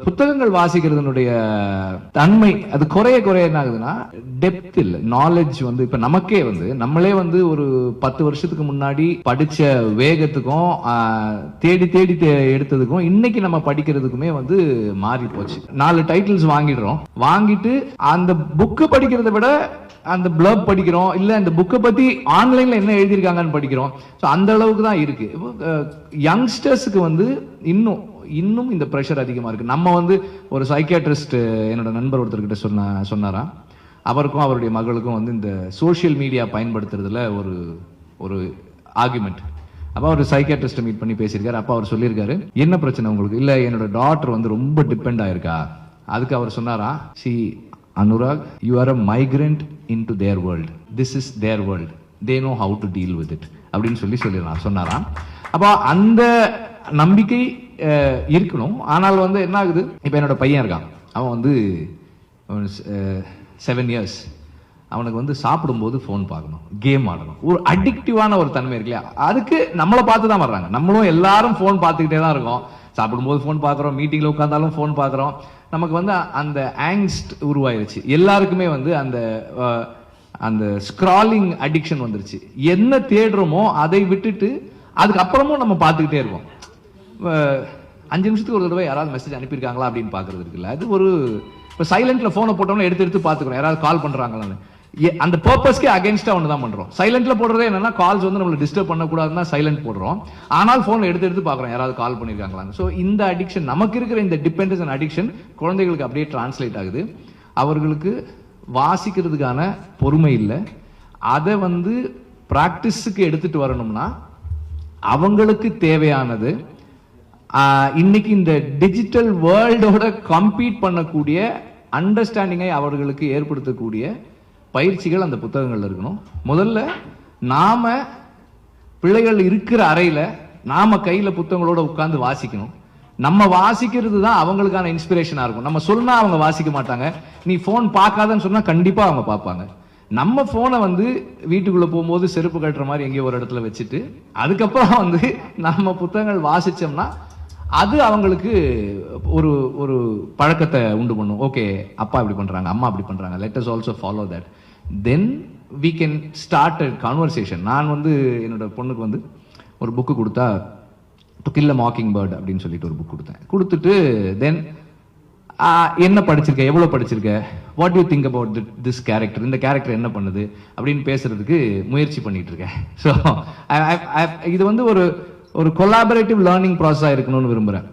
புத்தகங்கள் வாசிக்கிறதுனுடைய தன்மை அது குறைய என்ன ஆகுதுன்னா, டெப்த் இல்ல, நாலேஜ் வந்து இப்ப நமக்கே வந்து நம்மளே வந்து ஒரு 10 வருஷத்துக்கு முன்னாடி படிச்ச வேகத்துக்கும் தேடி எடுத்ததுக்கும் இன்னைக்கு நம்ம படிக்கிறதுக்குமே வந்து மாறி போச்சு. 4 டைட்டில்ஸ் வாங்கிட்டு அந்த புக்கு படிக்கிறத விட அந்த பிளப் படிக்கிறோம், இல்ல அந்த புக்கை பத்தி ஆன்லைன்ல என்ன எழுதியிருக்காங்கன்னு படிக்கிறோம். அந்த அளவுக்கு தான் இருக்கு. யங்ஸ்டர்ஸ்க்கு வந்து இன்னும் இந்த பிரஷர் அதிகமா இருக்கு. நம்ம வந்து ஒரு சைக்கியாட்ரிஸ்ட் என்னோட நண்பர் ஒருத்தர்கிட்ட சொன்னாராம், அவருக்கும் அவருடைய மகளுக்கும் வந்து இந்த சோசியல் மீடியா பயன்படுத்துறதுல ஒரு ஆர்குமெண்ட். அப்ப அவர் சைக்கியாட்ரிஸ்ட் மீட் பண்ணி பேசியிருக்காரு. அப்ப அவர் சொல்லியிருக்காரு, என்ன பிரச்சனை உங்களுக்கு? இல்ல என்னோட டாட்டர் வந்து ரொம்ப டிபெண்ட் ஆயிருக்கா. அதுக்கு அவர் சொன்னாரா, C Anurag, you are a migrant into their world. This is their world. They know how to deal with it. அப்படின்னு சொன்னாராம். அப்ப அந்த நம்பிக்கை இருக்கணும். ஆனால் வந்து என்ன ஆகுது, இப்ப என்னோட பையன் இருக்கான், அவன் வந்து 7 years. அவனுக்கு வந்து சாப்பிடும்போது போன் பார்க்கணும், கேம் ஆடணும், ஒரு அடிக்டிவான ஒரு தன்மை இருக்கு இல்லையா? அதுக்கு நம்மளை பார்த்து தான் வர்றாங்க. நம்மளும் எல்லாரும் போன் பார்த்துக்கிட்டே தான் இருக்கோம். சாப்பிடும்போது போன் பார்க்குறோம், மீட்டிங்ல உட்கார்ந்தாலும் போன் பார்க்குறோம். நமக்கு வந்து அந்த ஆங்ஸ்ட் உருவாயிருச்சு. எல்லாருக்குமே வந்து அந்த ஸ்க்ராலிங் அடிக்ஷன் வந்துருச்சு. என்ன தேடுறோமோ அதை விட்டுட்டு அதுக்கப்புறமும் நம்ம பார்த்துக்கிட்டே இருக்கோம். 5 நிமிஷத்துக்கு ஒரு தடவை யாராவது மெசேஜ் அனுப்பியிருக்காங்களா அப்படின்னு பாக்குறது இருக்குல்ல, அது ஒரு சைலண்ட்ல போனை போட்டோம்னா எடுத்து பாத்துக்கிறோம், யாராவது கால் பண்றாங்களான்னு. அந்த பர்பஸ்க்கே அகைன்ஸ்டா ஒன்று தான் பண்றோம். சைலண்ட்ல போடுறதே என்னன்னா, கால்ஸ் வந்து நம்மளை டிஸ்டர்ப் பண்ணக்கூடாதுன்னா சைலண்ட் போடுறோம். ஆனால் போன் எடுத்து பாக்குறோம், யாராவது கால் பண்ணிருக்காங்களான்னு. ஸோ இந்த அடிக்ஷன், நமக்கு இருக்கிற இந்த டிபெண்டன்ஸ் அண்ட் அடிக்ஷன் குழந்தைகளுக்கு அப்படியே டிரான்ஸ்லேட் ஆகுது. அவர்களுக்கு வாசிக்கிறதுக்கான பொறுமை இல்லை. அதை வந்து பிராக்டிஸுக்கு எடுத்துட்டு வரணும்னா அவங்களுக்கு தேவையானது இன்னைக்கு இந்த டிஜிட்டல் வேர்ல்டோட கம்பீட் பண்ணக்கூடிய அண்டர்ஸ்டாண்டிங்கை அவர்களுக்கு ஏற்படுத்தக்கூடிய பயிற்சிகள் அந்த புத்தகங்கள்ல இருக்கணும். முதல்ல நாம பிள்ளைகள் இருக்கிற அறையில நாம கையில புத்தகங்களோட உட்கார்ந்து வாசிக்கணும். நம்ம வாசிக்கிறது தான் அவங்களுக்கான இன்ஸ்பிரேஷனா இருக்கும். நம்ம சொன்னா அவங்க வாசிக்க மாட்டாங்க. நீ போன் பார்க்காதன்னு சொன்னா கண்டிப்பா அவங்க பார்ப்பாங்க. நம்ம போனை வந்து வீட்டுக்குள்ள போகும்போது செருப்பு கட்டுற மாதிரி எங்கேயோ ஒரு இடத்துல வச்சுட்டு அதுக்கப்புறம் வந்து நம்ம புத்தகங்கள் வாசிச்சோம்னா அது அவங்களுக்கு ஒரு பழக்கத்தை உண்டு பண்ணும். ஓகே, அப்பா இப்படி பண்றாங்க, அம்மா அப்படி பண்றாங்க, let us also follow that. Then we can start a conversation. நான் வந்து என்னோட பொண்ணுக்கு வந்து ஒரு புக்கு கொடுத்தா, to kill a mockingbird அப்படின்னு சொல்லிட்டு ஒரு புக் கொடுத்துட்டு தென் என்ன படிச்சிருக்க, எவ்வளவு படிச்சிருக்க, what you think about this character, இந்த கேரக்டர் என்ன பண்ணுது அப்படின்னு பேசுறதுக்கு முயற்சி பண்ணிட்டு இருக்கேன். ஸோ இது வந்து ஒரு கொலாபரேட்டிவ் லேர்னிங் ப்ராசஸா இருக்கணும்னு விரும்புறேன்.